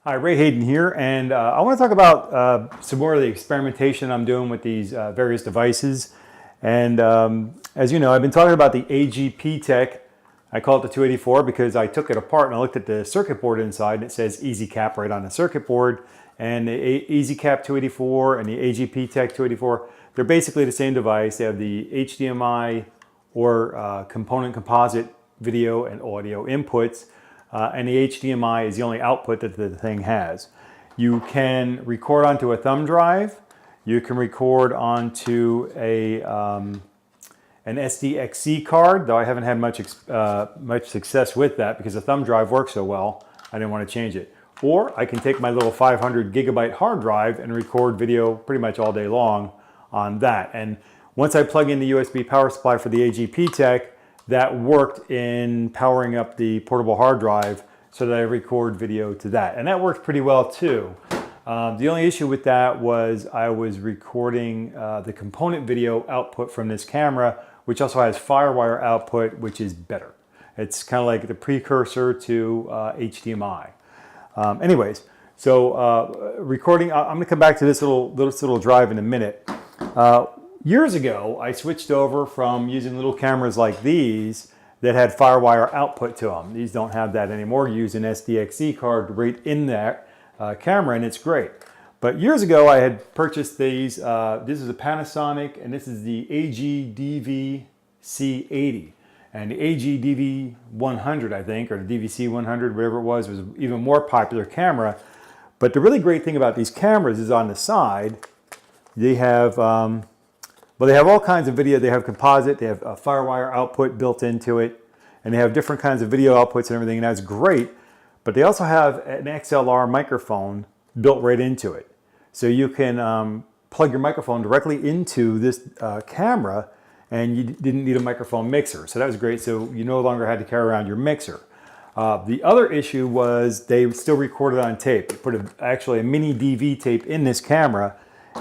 Hi, Ray Hayden here, and I want to talk about some more of the experimentation I'm doing with these various devices. And as you know, I've been talking about the AGP tech. I call it the 284 because I took it apart and I looked at the circuit board inside, and it says EasyCap right on the circuit board. And the EasyCap 284 and the AGP tech 284, they're basically the same device. They have the HDMI or component composite video and audio inputs. And the HDMI is the only output that the thing has. You can record onto a thumb drive. You can record onto an SDXC card, though I haven't had much success with that because the thumb drive works so well, I didn't want to change it. Or I can take my little 500 gigabyte hard drive and record video pretty much all day long on that. And once I plug in the USB power supply for the AGP tech, that worked in powering up the portable hard drive so that I record video to that. And that worked pretty well too. The only issue with that was I was recording the component video output from this camera, which also has FireWire output, which is better. It's kind of like the precursor to HDMI. Anyways, so recording, I'm gonna come back to this little drive in a minute. Years ago, I switched over from using little cameras like these that had FireWire output to them. These don't have that anymore. You use an SDXC card right in that camera, and it's great. But years ago, I had purchased these. This is a Panasonic, and this is the AGDV C80. And the AGDV 100, I think, or the DVC 100, whatever it was an even more popular camera. But the really great thing about these cameras is on the side, they have... well, they have all kinds of video. They have composite, they have a FireWire output built into it, and they have different kinds of video outputs and everything, and that's great. But they also have an XLR microphone built right into it. So you can plug your microphone directly into this camera, and you didn't need a microphone mixer. So that was great. So you no longer had to carry around your mixer. The other issue was they still recorded on tape. They put actually a mini DV tape in this camera,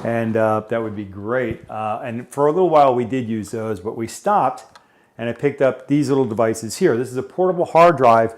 and that would be great. And for a little while we did use those, but we stopped, and I picked up these little devices here. This is a portable hard drive.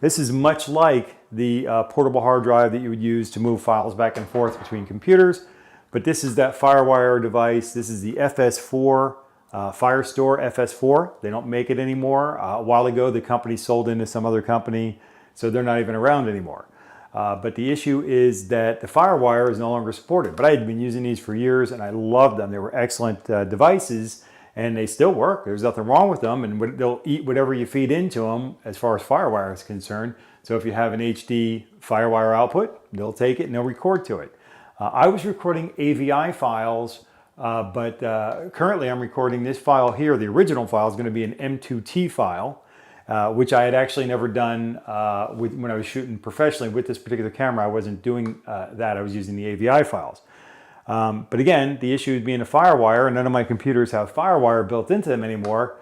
This is much like the portable hard drive that you would use to move files back and forth between computers, but this is that FireWire device. This is the FS4, Firestore FS4. They don't make it anymore. A while ago the company sold into some other company, so they're not even around anymore. But the issue is that the FireWire is no longer supported. But I had been using these for years and I loved them. They were excellent devices and they still work. There's nothing wrong with them, and they'll eat whatever you feed into them as far as FireWire is concerned. So if you have an HD FireWire output, they'll take it and they'll record to it. I was recording AVI files, but currently I'm recording this file here. The original file is going to be an M2T file. Which I had actually never done when I was shooting professionally with this particular camera. I wasn't doing that. I was using the AVI files. But again, the issue being a FireWire, and none of my computers have FireWire built into them anymore.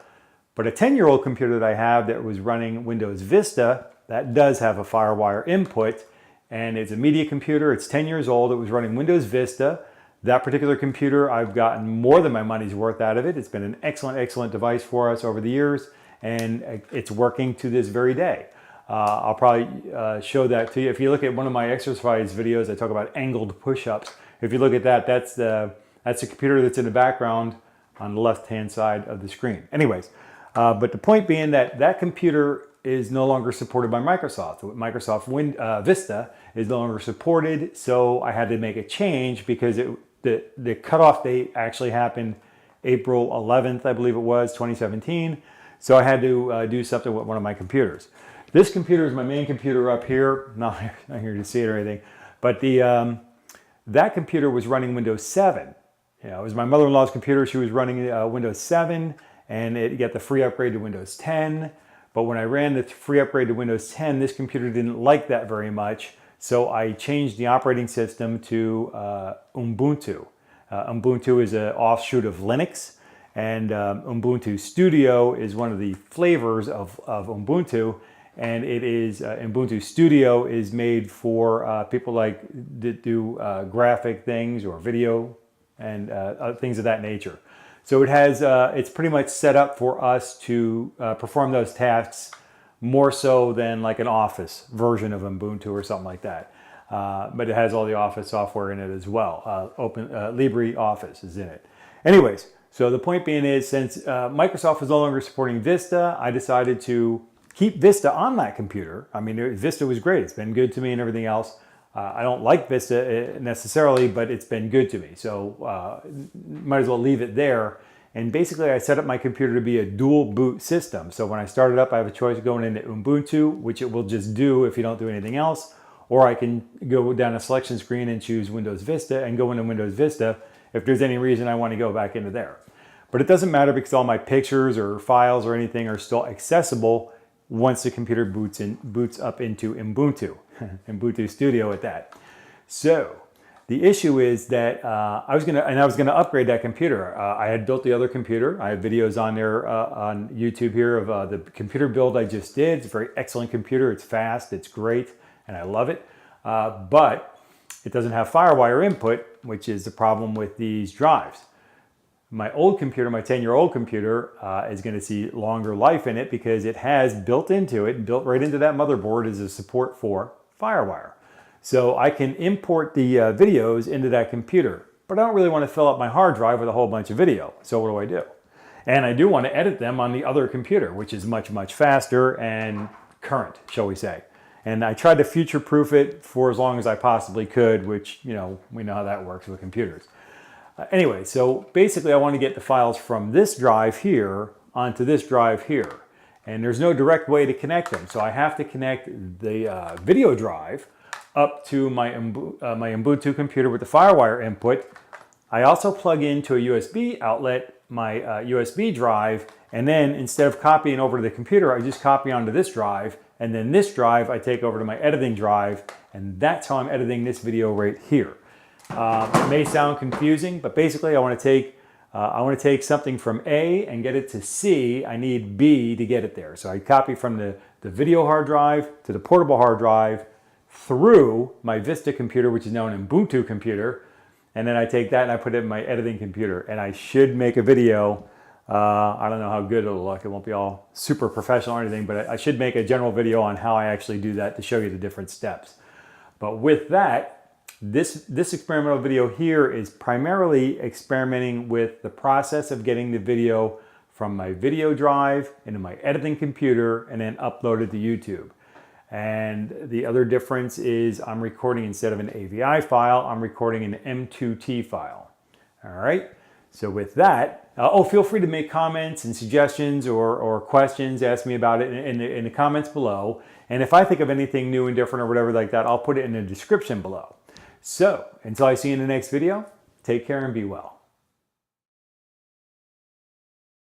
But a 10-year-old computer that I have that was running Windows Vista, that does have a FireWire input. And it's a media computer. It's 10 years old. It was running Windows Vista. That particular computer, I've gotten more than my money's worth out of it. It's been an excellent, excellent device for us over the years. And it's working to this very day. I'll probably show that to you. If you look at one of my exercise videos, I talk about angled push-ups. If you look at that, that's the computer that's in the background on the left-hand side of the screen. Anyways, but the point being that that computer is no longer supported by Microsoft. Microsoft Vista is no longer supported, so I had to make a change because the cutoff date actually happened April 11th, I believe it was, 2017. So I had to do something with one of my computers. This computer is my main computer up here. Not here to see it or anything, but that computer was running Windows 7. You know, it was my mother-in-law's computer. She was running Windows 7, and it got the free upgrade to Windows 10. But when I ran the free upgrade to Windows 10, this computer didn't like that very much. So I changed the operating system to Ubuntu. Ubuntu is an offshoot of Linux. And Ubuntu Studio is one of the flavors of Ubuntu, and it is Ubuntu Studio is made for people like that do graphic things or video and things of that nature. So it has it's pretty much set up for us to perform those tasks more so than like an Office version of Ubuntu or something like that. but it has all the Office software in it as well. LibreOffice is in it. Anyways, so the point being is, since Microsoft is no longer supporting Vista, I decided to keep Vista on that computer. I mean, Vista was great. It's been good to me and everything else. I don't like Vista necessarily, but it's been good to me. So might as well leave it there. And basically, I set up my computer to be a dual boot system. So when I start it up, I have a choice of going into Ubuntu, which it will just do if you don't do anything else. Or I can go down a selection screen and choose Windows Vista and go into Windows Vista if there's any reason I want to go back into there. But it doesn't matter because all my pictures or files or anything are still accessible once the computer boots up into Ubuntu, Ubuntu Studio at that. So the issue is that I was gonna upgrade that computer. I had built the other computer. I have videos on there on YouTube here of the computer build I just did. It's a very excellent computer. It's fast, it's great, and I love it. But it doesn't have FireWire input, which is the problem with these drives. My old computer, my 10-year-old computer, is going to see longer life in it because it has built right into that motherboard is a support for FireWire. So I can import the videos into that computer, but I don't really want to fill up my hard drive with a whole bunch of video. So what do? And I do want to edit them on the other computer, which is much, much faster and current, shall we say. And I tried to future-proof it for as long as I possibly could, which, you know, we know how that works with computers. Anyway, so basically I want to get the files from this drive here onto this drive here. And there's no direct way to connect them. So I have to connect the video drive up to my Ubuntu computer with the FireWire input. I also plug into a USB outlet my USB drive, and then instead of copying over to the computer, I just copy onto this drive, and then this drive I take over to my editing drive, and that's how I'm editing this video right here. It may sound confusing, but basically I want to take something from A and get it to C. I need B to get it there. So I copy from the video hard drive to the portable hard drive through my Vista computer, which is now an Ubuntu computer, and then I take that and I put it in my editing computer, and I should make a video. I don't know how good it'll look. It won't be all super professional or anything, but I should make a general video on how I actually do that to show you the different steps. But with that, this experimental video here is primarily experimenting with the process of getting the video from my video drive into my editing computer and then upload it to YouTube. And the other difference is I'm recording, instead of an AVI file, I'm recording an M2T file. All right, so with that, feel free to make comments and suggestions or questions, ask me about it in the comments below. And if I think of anything new and different or whatever like that, I'll put it in the description below. So, until I see you in the next video, take care and be well.